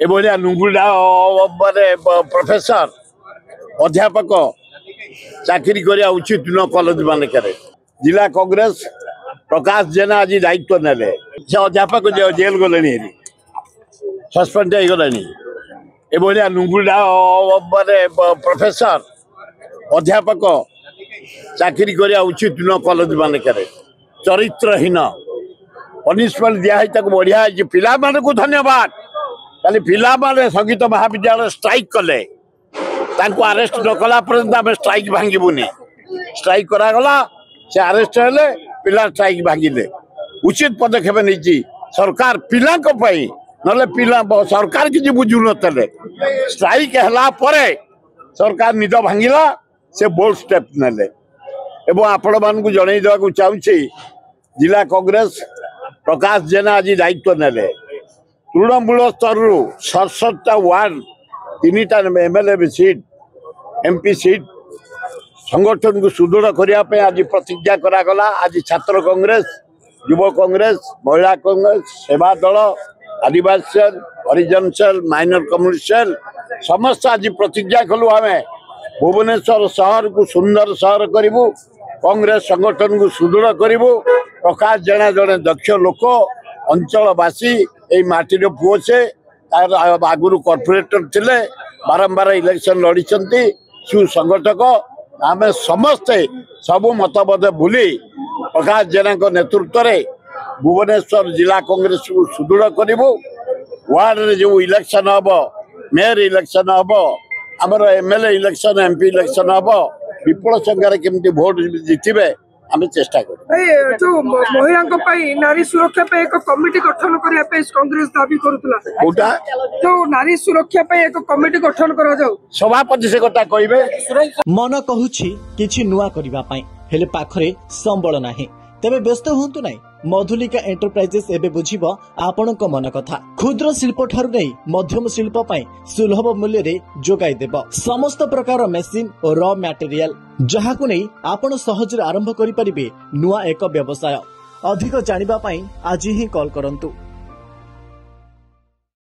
एभलिया नुंगुडा माने प्रोफेसर अध्यापक चाकरी करिया उचित न कॉलेज मानकर जिला कांग्रेस प्रकाश जेना आज दायित्व नेले से अध्यापक जेल गले सस्पेंड हो गले एभलिया नुंगुडा माने प्रोफेसर अध्यापक चाकरी करिया उचित न कॉलेज मानकर चरित्रहीन पनिशमेंट दिखाई बढ़िया पिला को धन्यवाद खाली पिला संगीत महाविद्यालय स्ट्राइक कले अरेस्ट न कला पर्यंत आम स्ट्राइक भांगबूनी स्ट्राइक करागला से अरेस्ट हेले पिला स्ट्राइक भांगिले उचित पदक्षेप नहीं सरकार पिला ना पिला सरकार किसी बुझु नले स्ट्राइक है सरकार निद भांगिला से बोल्ड स्टेप नेले एवं आपण मानक जन देवा चाहूँगी जिला कांग्रेस प्रकाश जेना आज दायित्व नेले तृणमूल स्तर 67टा वार्ड 3टा एमएलए सीट एमपी सीट संगठन को सुदृढ़ करने आज प्रतिज्ञा करागला आज छात्र कांग्रेस युव कांग्रेस महिला कांग्रेस सेवा दल आदिवासी सेल हरिजन सेल माइनर कम्युनिटी सेल समस्त आज प्रतिज्ञा कलु आम भुवनेश्वर शहर को सुंदर शहर करूँ कांग्रेस संगठन को सुदृढ़ करूँ प्रकाश जेना जड़े दक्ष लोक अंचलवासी यही माटीर पुओ से आगुरी कॉर्पोरेटर थिले बारंबार इलेक्शन लड़ी सुसंगठक आम समस्ते सबू मतभेद भूली प्रकाश जेना नेतृत्व में भुवनेश्वर जिला कांग्रेस को सुदृढ़ करूँ वार्ड रे जो इलेक्शन हम मेयर इलेक्शन हम आमर एमएलए इलेक्शन एमपी इलेक्शन हम विपुल संख्यार केमती भोट जितबे आम चेष्टा कर जो महिला नारी सुरक्षा एक कमिटी गठन करने कांग्रेस दाबी करूला जो नारी सुरक्षा एक कमिटी गठन करा जाऊ सभापति से कथा कहे मन कहूछि किछि नुआ करिबा पई हेले पाखरे संबल नाही तेबे व्यस्त होंतु नाही मधुलिका एंटरप्राइजेस एबे बुझिबो आपनक मन कथा क्षुद्र शिल्प ठारु नै मध्यम शिल्प पई सुलभ मूल्य रे जोगाई देबो समस्त प्रकार मेसिन और रॉ मटेरियल जहाकु नै आपण सहज रे आरंभ करि परिबे नुआ एक व्यवसाय अधिक जानिबा पई आज ही कॉल करंतु।